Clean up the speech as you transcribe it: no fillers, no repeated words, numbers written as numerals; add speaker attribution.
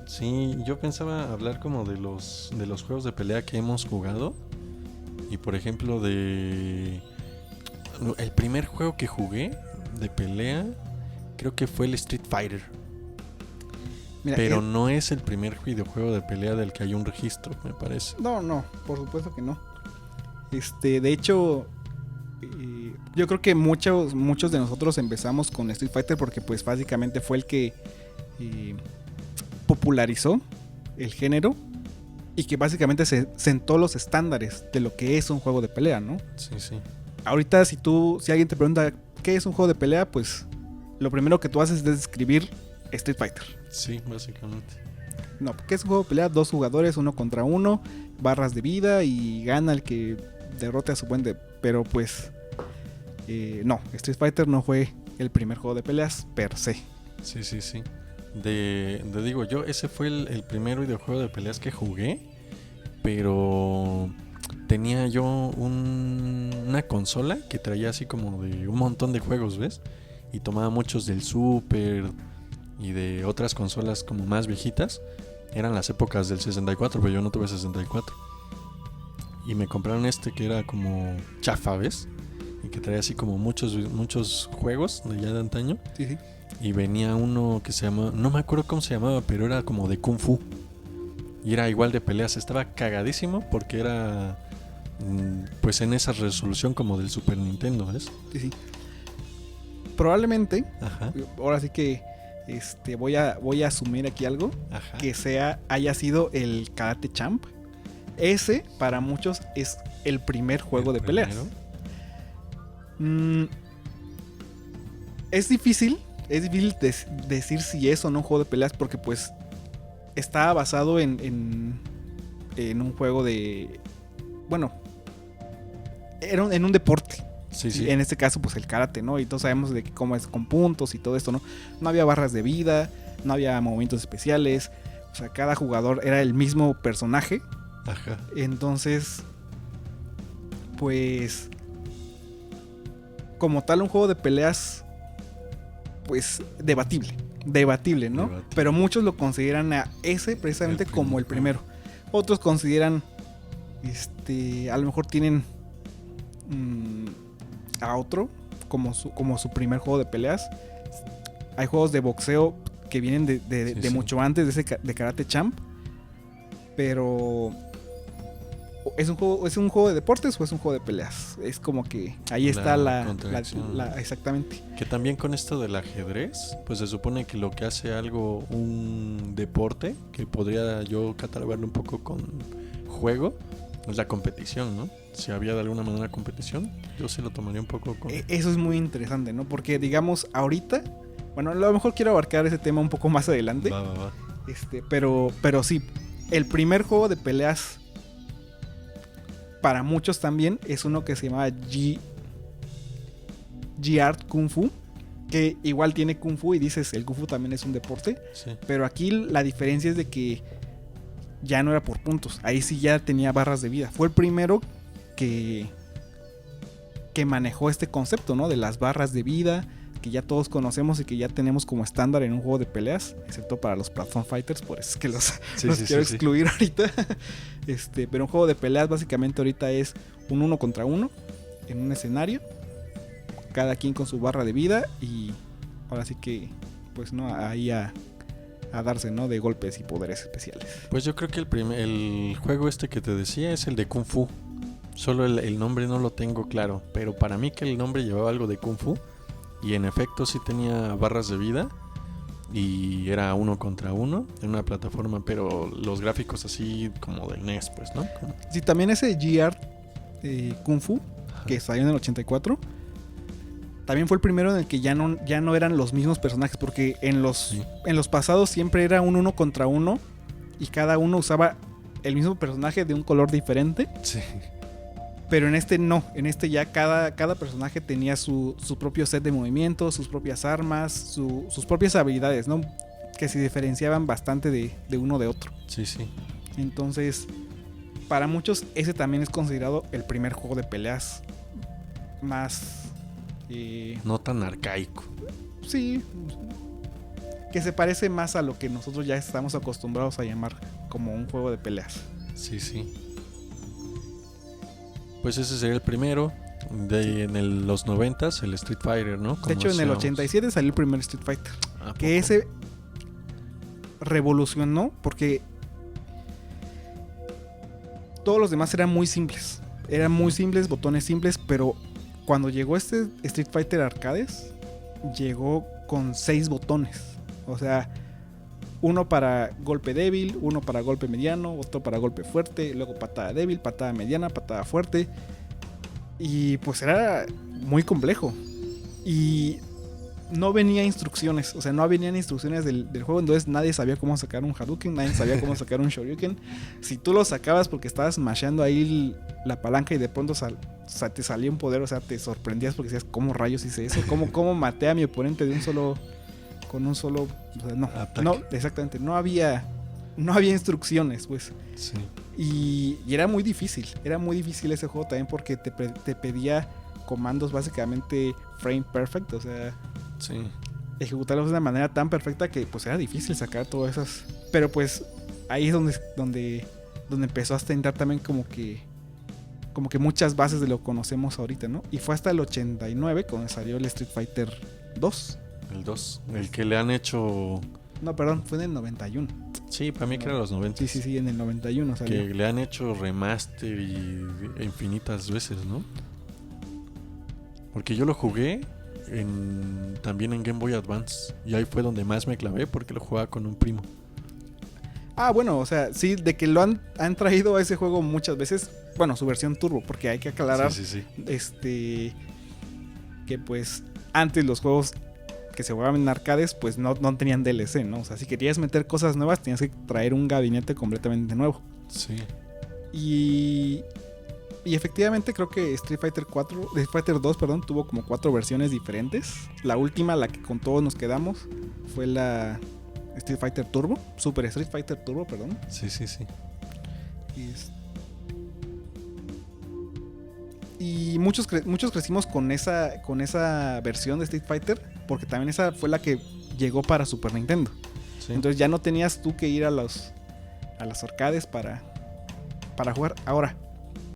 Speaker 1: Sí, yo pensaba hablar como de los juegos de pelea que hemos jugado. Y por ejemplo el primer juego que jugué de pelea creo que fue el Street Fighter.
Speaker 2: Mira,
Speaker 1: Pero no es el primer videojuego de pelea del que hay un registro, me parece.
Speaker 2: no, por supuesto que no. De hecho, yo creo que muchos de nosotros empezamos con Street Fighter porque pues básicamente fue el que popularizó el género y que básicamente se sentó los estándares de lo que es un juego de pelea, ¿no?
Speaker 1: Sí, sí.
Speaker 2: Ahorita si alguien te pregunta qué es un juego de pelea, pues lo primero que tú haces es describir Street Fighter.
Speaker 1: Sí, básicamente.
Speaker 2: No, porque es un juego de pelea, 2 jugadores, 1 contra 1, barras de vida y gana el que derrote a su buen pero pues no, Street Fighter no fue el primer juego de peleas per se.
Speaker 1: Sí, sí, sí. Digo, yo ese fue el primer videojuego de peleas que jugué, pero tenía yo una consola que traía así como de un montón de juegos, ¿ves? Y tomaba muchos del Super y de otras consolas como más viejitas. Eran las épocas del 64, pero yo no tuve 64. Y me compraron este que era como chafa, ¿ves? Y que traía así como muchos juegos de ya de antaño.
Speaker 2: Sí, sí.
Speaker 1: Y venía uno que se llamaba, no me acuerdo cómo se llamaba, pero era como de Kung Fu. Y era igual de peleas. Estaba cagadísimo porque era pues en esa resolución como del Super Nintendo, ¿ves?
Speaker 2: Sí, sí. Probablemente,
Speaker 1: Ajá.
Speaker 2: ahora sí que voy a asumir aquí algo,
Speaker 1: Ajá.
Speaker 2: que haya sido el Karate Champ. Ese para muchos es el primer juego de peleas. Es difícil decir si es o no un juego de peleas porque pues está basado en un juego de... Bueno, en un deporte.
Speaker 1: Sí, sí.
Speaker 2: En este caso pues el karate, ¿no? Y todos sabemos de cómo es con puntos y todo esto, ¿no? No había barras de vida, no había movimientos especiales. O sea, cada jugador era el mismo personaje.
Speaker 1: Ajá.
Speaker 2: Entonces, pues como tal un juego de peleas pues debatible, ¿no? Debatible. Pero muchos lo consideran a ese precisamente como el primero. Otros consideran a lo mejor tienen a otro como su primer juego de peleas. Hay juegos de boxeo que vienen de mucho antes de Karate Champ, pero ¿es un juego de deportes o es un juego de peleas? Es como que ahí está la exactamente.
Speaker 1: Que también con esto del ajedrez, pues se supone que lo que hace algo un deporte, que podría yo catalogarlo un poco con juego, es la competición, ¿no? Si había de alguna manera competición, yo sí lo tomaría un poco con...
Speaker 2: Eso es muy interesante, ¿no? Porque digamos ahorita, bueno, a lo mejor quiero abarcar ese tema un poco más adelante.
Speaker 1: Va.
Speaker 2: Pero sí, el primer juego de peleas para muchos también es uno que se llamaba G-Art Kung Fu, que igual tiene Kung Fu y dices, el Kung Fu también es un deporte,
Speaker 1: sí.
Speaker 2: Pero aquí la diferencia es de que ya no era por puntos, ahí sí ya tenía barras de vida. Fue el primero que manejó este concepto, ¿no? De las barras de vida, que ya todos conocemos y que ya tenemos como estándar en un juego de peleas, excepto para los platform fighters, por eso es que los quiero excluir ahorita. Pero un juego de peleas básicamente ahorita es un 1 contra 1 en un escenario, cada quien con su barra de vida y ahora sí que pues no, ahí a darse, ¿no? De golpes y poderes especiales.
Speaker 1: Pues yo creo que el juego que te decía es el de Kung Fu. Solo el nombre no lo tengo claro, pero para mí que el nombre llevaba algo de Kung Fu y en efecto sí tenía barras de vida y era 1 contra 1 en una plataforma, pero los gráficos así como del NES, pues, ¿no?
Speaker 2: Sí, también ese G-Art Kung Fu, que salió en el 84, también fue el primero en el que ya no eran los mismos personajes, porque en los pasados siempre era un 1 contra 1 y cada uno usaba el mismo personaje de un color diferente.
Speaker 1: Sí.
Speaker 2: Pero en este no, en este ya cada personaje tenía su propio set de movimientos, sus propias armas, sus propias habilidades, ¿no? Que se diferenciaban bastante de uno de otro.
Speaker 1: Sí.
Speaker 2: Entonces, para muchos ese también es considerado el primer juego de peleas más...
Speaker 1: no tan arcaico.
Speaker 2: Sí, que se parece más a lo que nosotros ya estamos acostumbrados a llamar como un juego de peleas.
Speaker 1: Sí, sí. Pues ese sería el primero. En los 90s, el Street Fighter, ¿no?
Speaker 2: De hecho, en el 87 salió el primer Street Fighter. Que ese revolucionó porque todos los demás eran muy simples. Eran muy simples, botones simples, pero cuando llegó este Street Fighter Arcades, llegó con 6 botones. O sea, uno para golpe débil, uno para golpe mediano, otro para golpe fuerte, luego patada débil, patada mediana, patada fuerte. Y pues era muy complejo. Y no venía instrucciones, o sea, no venían instrucciones del juego, entonces nadie sabía cómo sacar un Hadouken, nadie sabía cómo sacar un Shoryuken. Si tú lo sacabas porque estabas masheando ahí la palanca y de pronto te salía un poder, o sea, te sorprendías porque decías, ¿cómo rayos hice eso? ¿Cómo maté a mi oponente con un solo, o sea, no, exactamente, no había instrucciones, pues.
Speaker 1: Sí.
Speaker 2: Y era muy difícil ese juego también porque te pedía comandos básicamente frame perfect, o sea,
Speaker 1: sí,
Speaker 2: ejecutarlos de una manera tan perfecta que pues era difícil sacar todas esas. Pero pues ahí es donde empezó a entrar también como que muchas bases de lo que conocemos ahorita, ¿no? Y fue hasta el 89 cuando salió el Street Fighter 2.
Speaker 1: El 2, el que le han hecho...
Speaker 2: No, perdón, fue en el 91.
Speaker 1: Sí, para mí que era los 90.
Speaker 2: Sí, en el 91 salió.
Speaker 1: Que le han hecho remaster y infinitas veces, ¿no? Porque yo lo jugué también en Game Boy Advance. Y ahí fue donde más me clavé porque lo jugaba con un primo.
Speaker 2: Ah, bueno, o sea, sí, de que lo han traído a ese juego muchas veces. Bueno, su versión turbo, porque hay que aclarar
Speaker 1: sí.
Speaker 2: Que pues antes los juegos que se jugaban en arcades pues no tenían DLC, ¿no? O sea, si querías meter cosas nuevas tenías que traer un gabinete completamente nuevo.
Speaker 1: Sí.
Speaker 2: Y efectivamente creo que Street Fighter 2, tuvo como 4 versiones diferentes. La última, la que con todos nos quedamos, fue la Street Fighter Turbo, Super Street Fighter Turbo, perdón.
Speaker 1: Sí.
Speaker 2: Y muchos crecimos con esa versión de Street Fighter, porque también esa fue la que llegó para Super Nintendo. Sí. Entonces ya no tenías tú que ir a las arcades para jugar. Ahora,